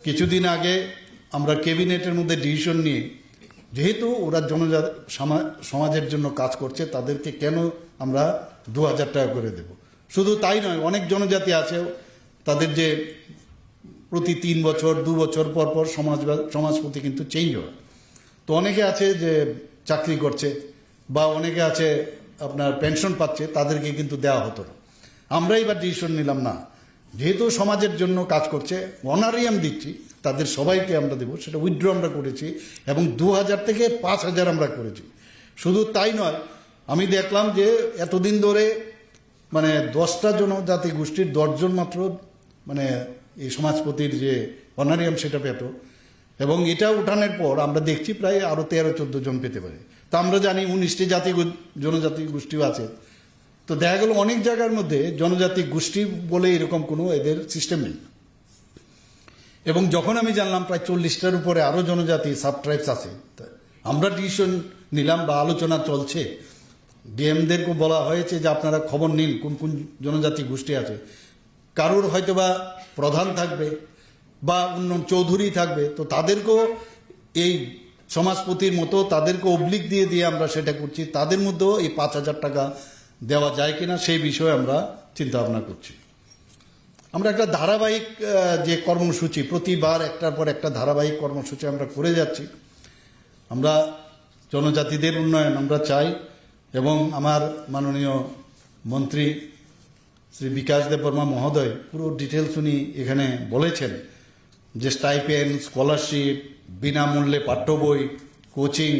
কিছুদিন আগে আমরা ক্যাবিনেটের মধ্যে ডিসিশন নিয়ে, যেহেতু ওরা সমাজের জন্য কাজ করছে, তাদেরকে কেন আমরা 2000 টাকা করে দেব। শুধু তাই নয়, অনেক জনজাতি আছে তাদের যে প্রতি 3 বছর 2 বছর পর পর সমাজপতি কিন্তু চেঞ্জ হয়। তো অনেকে আছে যে চাকরি করছে বা অনেকে আছে আপনার পেনশন পাচ্ছে, তাদেরকে কিন্তু দেওয়া হতো না। আমরা এবার ডিসিশন নিলাম, না, যেহেতু সমাজের জন্য কাজ করছে, অনারিয়াম দিচ্ছি, তাদের সবাইকে আমরা দেবো। সেটা উইথড্র আমরা করেছি এবং 2000 থেকে 5000 আমরা করেছি। শুধু তাই নয়, আমি দেখলাম যে এতদিন ধরে মানে 10টা জনজাতি গোষ্ঠীর 10 জন মাত্র মানে এই সমাজপতির যে অনারিয়াম সেটা পেত, এবং এটা উঠানোর পর আমরা দেখছি প্রায় আরও 13-14 জন পেতে পারে। তা আমরা জানি 19টি জনজাতি গোষ্ঠীও আছে। তো দেখা গেল অনেক জায়গার মধ্যে জনজাতি গোষ্ঠী বলে এরকম কোনো এদের সিস্টেম নেই। এবং যখন আমি জানলাম প্রায় 40টার উপরে আরও জনজাতি সাব ট্রাইবস আছে, আমরা ডিসিশন নিলাম বা আলোচনা চলছে, ডিএমদেরকে বলা হয়েছে যে আপনারা খবর নিন কোন কোন জনজাতি গোষ্ঠী আছে। কারোর হয়তোবা প্রধান থাকবে বা অন্য চৌধুরী থাকবে, তো তাদেরকেও এই সমাজপতির মতো তাদেরকে অবলিক দিয়ে দিয়ে আমরা সেটা করছি। তাদের মধ্যেও এই 5000 টাকা দেওয়া যায় কিনা সেই বিষয়ে আমরা চিন্তা ভাবনা করছি। আমরা একটা ধারাবাহিক যে কর্মসূচি, প্রতিবার একটার পর একটা ধারাবাহিক কর্মসূচি আমরা করে যাচ্ছি। আমরা জনজাতিদের উন্নয়ন আমরা চাই, এবং আমার মাননীয় মন্ত্রী শ্রী বিকাশ দেববর্মা মহোদয় পুরো ডিটেলস উনি এখানে বলেছেন যে স্টাইপেন্ড, স্কলারশিপ, বিনামূল্যে পাঠ্য বই, কোচিং,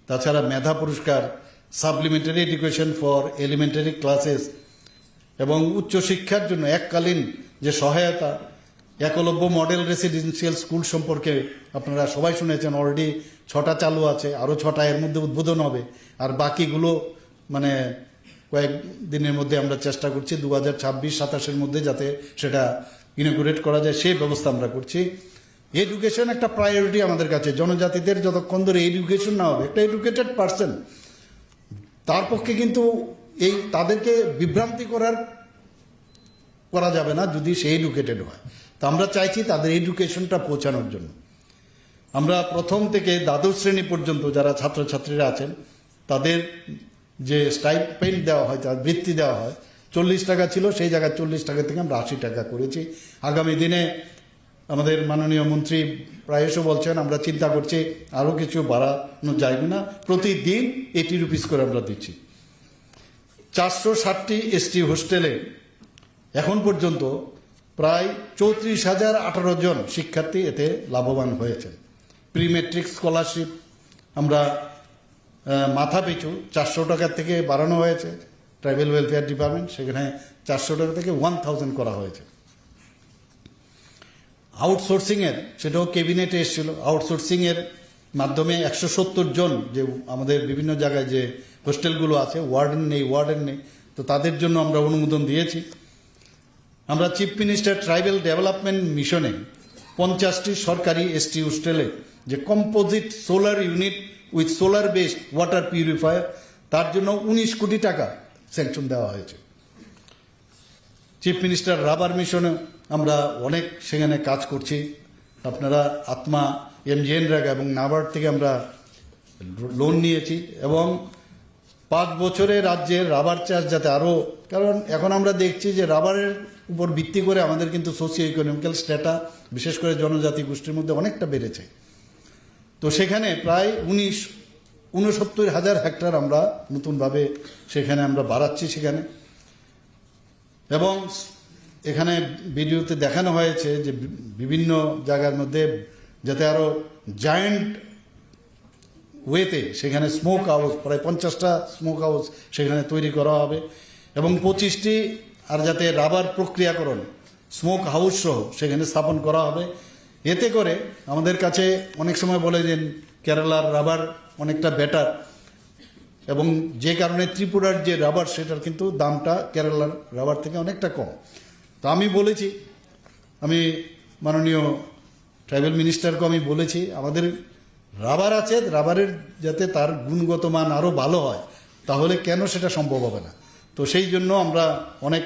তাছাড়া মেধা পুরস্কার, supplementary education for elementary classes, এবং উচ্চশিক্ষার জন্য এককালীন যে সহায়তা, একলব্য মডেল রেসিডেন্সিয়াল স্কুল সম্পর্কে আপনারা সবাই শুনেছেন। অলরেডি 6টা চালু আছে, আরও 6টা এর মধ্যে উদ্বোধন হবে, আর বাকিগুলো মানে কয়েক দিনের মধ্যে আমরা চেষ্টা করছি 2026-27-এর মধ্যে যাতে সেটা ইনগুরেট করা যায় সেই ব্যবস্থা আমরা করছি। এডুকেশন একটা প্রায়োরিটি আমাদের কাছে। জনজাতিদের যতক্ষণ ধরে এডুকেশন না হবে, একটা এডুকেটেড পার্সন, তার পক্ষে কিন্তু এই তাদেরকে বিভ্রান্তি করা যাবে না যদি সে এডুকেটেড হয়। তো আমরা চাইছি তাদের এডুকেশনটা পৌঁছানোর জন্য আমরা প্রথম থেকে দ্বাদশ শ্রেণী পর্যন্ত যারা ছাত্রছাত্রীরা আছেন তাদের যে স্টাইপেন্ড দেওয়া হয়, তার বৃত্তি দেওয়া হয়, 40 টাকা ছিল, সেই জায়গায় 40 টাকা থেকে আমরা 80 টাকা করেছি। আগামী দিনে আমাদের মাননীয় মন্ত্রী প্রায়শ বলছেন, আমরা চিন্তা করছি আরও কিছু বাড়ানো যায় না, প্রতিদিন 80 রুপিস করে আমরা দিচ্ছি। 460টি এসটি হোস্টেলে এখন পর্যন্ত প্রায় 34,018 জন শিক্ষার্থী এতে লাভবান হয়েছে। প্রি মেট্রিক স্কলারশিপ আমরা মাথা পিছু 400 টাকা থেকে বাড়ানো হয়েছে। ট্রাইবাল ওয়েলফেয়ার ডিপার্টমেন্ট সেখানে 400 টাকা থেকে 1000 করা হয়েছে। আউটসোর্সিংয়ের সেটাও ক্যাবিনেটে এসেছিল। আউটসোর্সিংয়ের মাধ্যমে 170 জন যে আমাদের বিভিন্ন জায়গায় যে হোস্টেলগুলো আছে, ওয়ার্ডেন নেই, তো তাদের জন্য আমরা অনুমোদন দিয়েছি। আমরা চিফ মিনিস্টার ট্রাইবাল ডেভেলপমেন্ট মিশনে 50টি সরকারি এসটি হোস্টেলে যে composite solar unit with solar based water purifier, তার জন্য 19 কোটি টাকা স্যাংশন দেওয়া হয়েছে। চিফ মিনিস্টার রাবার মিশনে আমরা অনেক সেখানে কাজ করছি। আপনারা আত্মা, MGNREGA এবং নাবার্ড থেকে আমরা লোন নিয়েছি, এবং 5 বছরে রাজ্যের রাবার চাষ যাতে আরও, কারণ এখন আমরা দেখছি যে রাবারের উপর ভিত্তি করে আমাদের কিন্তু সোশিও ইকোনমিক্যাল স্ট্যাটা বিশেষ করে জনজাতি গোষ্ঠীর মধ্যে অনেকটা বেড়েছে। তো সেখানে প্রায় 69,000 হেক্টর আমরা নতুনভাবে সেখানে আমরা বাড়াচ্ছি সেখানে। এবং এখানে ভিডিওতে দেখানো হয়েছে যে বিভিন্ন জায়গার মধ্যে যাতে আরও জায়েন্ট ওয়েতে সেখানে স্মোক হাউস, প্রায় 50টা স্মোক হাউস সেখানে তৈরি করা হবে, এবং 25টি আর যাতে রাবার প্রক্রিয়াকরণ স্মোক হাউস সহ সেখানে স্থাপন করা হবে। এতে করে আমাদের কাছে অনেক সময় বলে যে কেরালার রাবার অনেকটা বেটার, এবং যে কারণে ত্রিপুরার যে রাবার সেটার কিন্তু দামটা কেরালার রাবার থেকে অনেকটা কম। তো আমি বলেছি, আমি মাননীয় ট্রাইবাল মিনিস্টারকে আমি বলেছি আমাদের রাবার আছে, রাবারের যাতে তার গুণগত মান আরও ভালো হয়, তাহলে কেন সেটা সম্ভব হবে না। তো সেই জন্য আমরা অনেক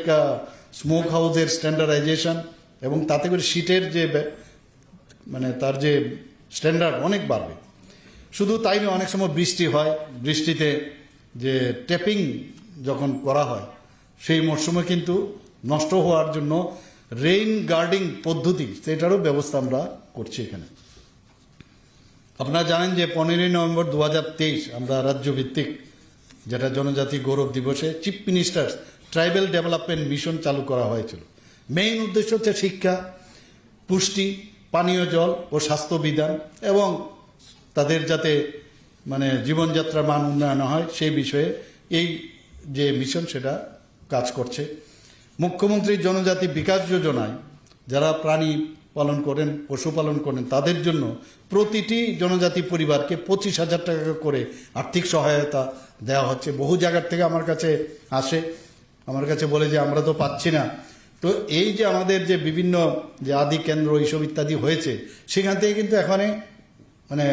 স্মোক হাউসের স্ট্যান্ডার্ডাইজেশন এবং তাতে করে শীটের যে মানে তার যে স্ট্যান্ডার্ড অনেক বাড়বে। শুধু তাই নয়, অনেক সময় বৃষ্টি হয়, বৃষ্টিতে যে ট্যাপিং যখন করা হয় সেই মরশুমে কিন্তু নষ্ট হওয়ার জন্য রেইন গার্ডিং পদ্ধতি সেটারও ব্যবস্থা আমরা করছি এখানে। আপনারা জানেন যে 15ই নভেম্বর 2023 আমরা রাজ্যভিত্তিক যেটা জনজাতি গৌরব দিবসে chief minister tribal development mission চালু করা হয়েছিল। মেইন উদ্দেশ্য হচ্ছে শিক্ষা, পুষ্টি, পানীয় জল ও স্বাস্থ্য বিধান এবং তাদের যাতে মানে জীবনযাত্রার মান উন্নয়ন হয় সেই বিষয়ে এই যে মিশন সেটা কাজ করছে। মুখ্যমন্ত্রী জনজাতি বিকাশ যোজনায় যারা প্রাণী পালন করেন, পশুপালন করেন, তাদের জন্য প্রতিটি জনজাতি পরিবারকে 25,000 টাকা করে আর্থিক সহায়তা দেওয়া হচ্ছে। বহু জায়গার থেকে আমার কাছে আসে, আমার কাছে বলে যে আমরা তো পাচ্ছি না। তো এই যে আমাদের যে বিভিন্ন যে আদি কেন্দ্র এইসব ইত্যাদি হয়েছে, সেখান থেকে কিন্তু এখানে মানে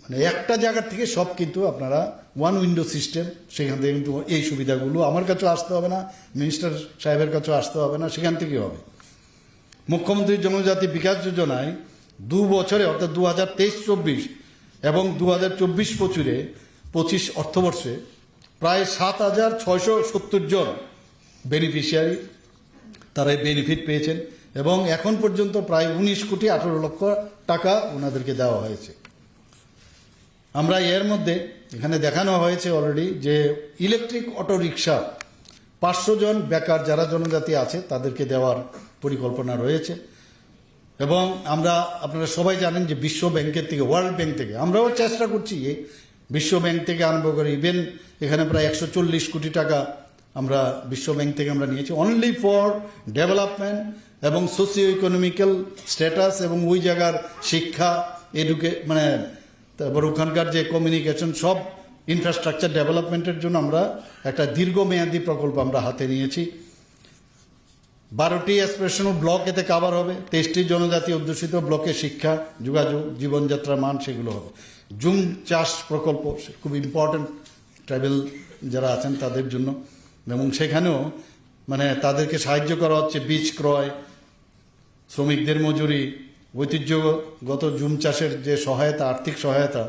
মানে একটা জায়গার থেকে সব কিন্তু আপনারা ওয়ান উইন্ডো সিস্টেম, সেখান থেকে কিন্তু এই সুবিধাগুলো আমার কাছেও আসতে হবে না, মিনিস্টার সাহেবের কাছেও আসতে হবে না, সেখান থেকেই হবে। মুখ্যমন্ত্রী জনজাতি বিকাশ যোজনায় 2 বছরে অর্থাৎ 2023-24 এবং 2024-25 অর্থবর্ষে প্রায় 7,670 জন বেনিফিশিয়ারি তারা বেনিফিট পেয়েছেন এবং এখন পর্যন্ত প্রায় 19,18,00,000 টাকা ওনাদেরকে দেওয়া হয়েছে। আমরা এর মধ্যে এখানে দেখানো হয়েছে অলরেডি যে ইলেকট্রিক অটো রিক্সা 500 জন বেকার যারা জনজাতি আছে তাদেরকে দেওয়ার পরিকল্পনা রয়েছে। এবং আমরা আপনারা সবাই জানেন যে বিশ্ব ব্যাংকের থেকে, ওয়ার্ল্ড ব্যাংক থেকে আমরাও চেষ্টা করছি, বিশ্ব ব্যাংক থেকে আরম্ভ করে ইভেন এখানে প্রায় 140 কোটি টাকা আমরা বিশ্ব ব্যাংক থেকে আমরা নিয়েছি অনলি ফর ডেভেলপমেন্ট এবং সোশিও ইকোনমিক্যাল স্ট্যাটাস এবং ওই জায়গার শিক্ষা, মানে তারপর ওখানকার যে কমিউনিকেশন সব ইনফ্রাস্ট্রাকচার ডেভেলপমেন্টের জন্য আমরা একটা দীর্ঘমেয়াদী প্রকল্প আমরা হাতে নিয়েছি। 12টি অ্যাসপিরেশনাল ব্লক এতে কাভার হবে, 23টি জনজাতি অধ্যুষিত ব্লকে শিক্ষা, যোগাযোগ, জীবনযাত্রার মান সেগুলো হবে। জুম চাষ প্রকল্প খুব ইম্পর্টেন্ট ট্রাইবেল যারা আছেন তাদের জন্য, এবং সেখানেও মানে তাদেরকে সাহায্য করা হচ্ছে বীজ ক্রয়, শ্রমিকদের মজুরি, ঐতিহ্যগত জুম চাষের যে সহায়তা, আর্থিক সহায়তা,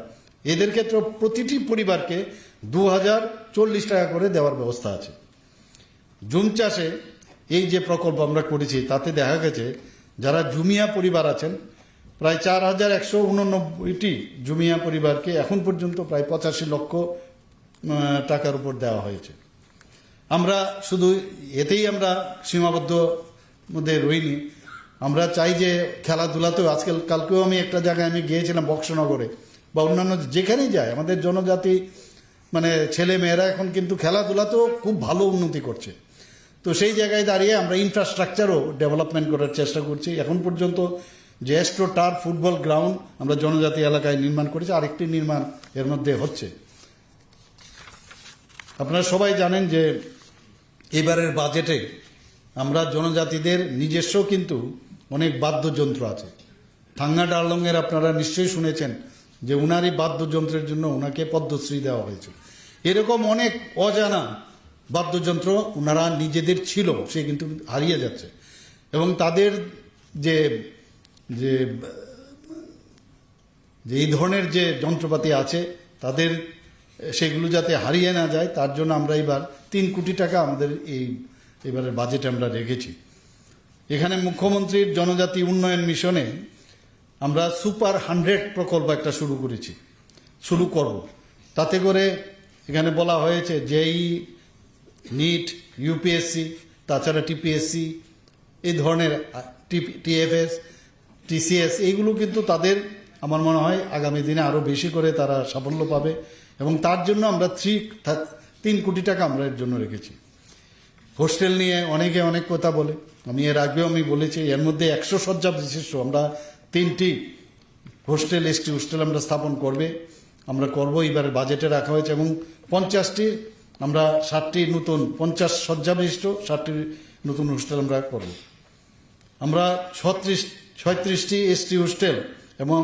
এদের ক্ষেত্রে প্রতিটি পরিবারকে 2,040 টাকা করে দেওয়ার ব্যবস্থা আছে। জুম চাষে এই যে প্রকল্প আমরা করেছি তাতে দেখা গেছে যারা জুমিয়া পরিবার আছেন প্রায় 4,189টি জুমিয়া পরিবারকে এখন পর্যন্ত প্রায় 85 লক্ষ টাকার উপর দেওয়া হয়েছে। আমরা শুধু এতেই আমরা সীমাবদ্ধ মধ্যে রইনি, আমরা চাই যে খেলাধুলাতেও কালকেও আমি একটা জায়গায় আমি গিয়েছিলাম বক্সনগরে বা অন্যান্য যেখানেই যায় আমাদের জনজাতি মানে ছেলে মেয়েরা এখন কিন্তু খেলাধুলাতেও খুব ভালো উন্নতি করছে। তো সেই জায়গায় দাঁড়িয়ে আমরা ইনফ্রাস্ট্রাকচারও ডেভেলপমেন্ট করার চেষ্টা করছি। এখন পর্যন্ত যে অ্যাস্ট্রো টার্ফ ফুটবল গ্রাউন্ড আমরা জনজাতি এলাকায় নির্মাণ করেছি, আরেকটি নির্মাণ এর মধ্যে হচ্ছে। আপনারা সবাই জানেন যে এবারের বাজেটে আমরা জনজাতিদের নিজস্ব কিন্তু অনেক বাদ্যযন্ত্র আছে। থাঙ্গা ডার্লংয়ের আপনারা নিশ্চয়ই শুনেছেন যে উনারই বাদ্যযন্ত্রের জন্য ওনাকে পদ্মশ্রী দেওয়া হয়েছিল। এরকম অনেক অজানা বাদ্যযন্ত্র ওনারা নিজেদের ছিল, সে কিন্তু হারিয়ে যাচ্ছে, এবং তাদের যে যে এই ধরনের যে যন্ত্রপাতি আছে তাদের সেগুলো যাতে হারিয়ে না যায় তার জন্য আমরা এবার 3 কোটি টাকা আমাদের এবারের বাজেটে আমরা রেখেছি। এখানে মুখ্যমন্ত্রীর জনজাতি উন্নয়ন মিশনে আমরা সুপার 100 প্রকল্প একটা শুরু করব। তাতে করে এখানে বলা হয়েছে জেই, নিট, ইউপিএসসি, তাছাড়া টিপিএসসি, এই ধরনের টিএফএস, টিসিএস, এইগুলো কিন্তু তাদের আমার মনে হয় আগামী দিনে আরও বেশি করে তারা সাফল্য পাবে, এবং তার জন্য আমরা 3 কোটি টাকা আমরা এর জন্য রেখেছি। হোস্টেল নিয়ে অনেকে অনেক কথা বলে, আমি এর আগেও আমি বলেছি এর মধ্যে 100 শয্যা বিশিষ্ট আমরা 3টি হোস্টেল, এসটি হোস্টেল আমরা স্থাপন আমরা করব এবারে বাজেটে রাখা হয়েছে, এবং 50টি আমরা 60টি নতুন 50 শয্যা বিশিষ্ট 60টি নতুন হোস্টেল আমরা করব। আমরা 36টি এসটি হোস্টেল এবং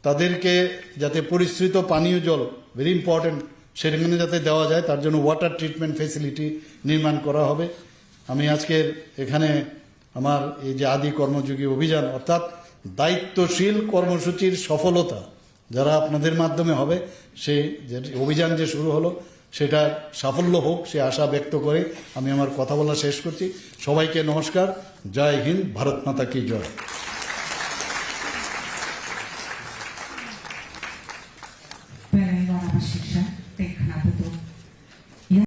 তাদেরকে যাতে পরিশ্রিত পানীয় জল, ভেরি ইম্পর্টেন্ট, সেখানে যাতে দেওয়া যায় তার জন্য ওয়াটার ট্রিটমেন্ট ফেসিলিটি নির্মাণ করা হবে। আমি আজকের এখানে আমার এই যে আদি কর্মযোগী অভিযান অর্থাৎ দায়িত্বশীল কর্মসূচির সফলতা যারা আপনাদের মাধ্যমে হবে, সেই যে অভিযান যে শুরু হলো সেটা সাফল্য হোক সে আশা ব্যক্ত করে আমি আমার কথা বলা শেষ করছি। সবাইকে নমস্কার। জয় হিন্দ, ভারত মাতা কি জয়।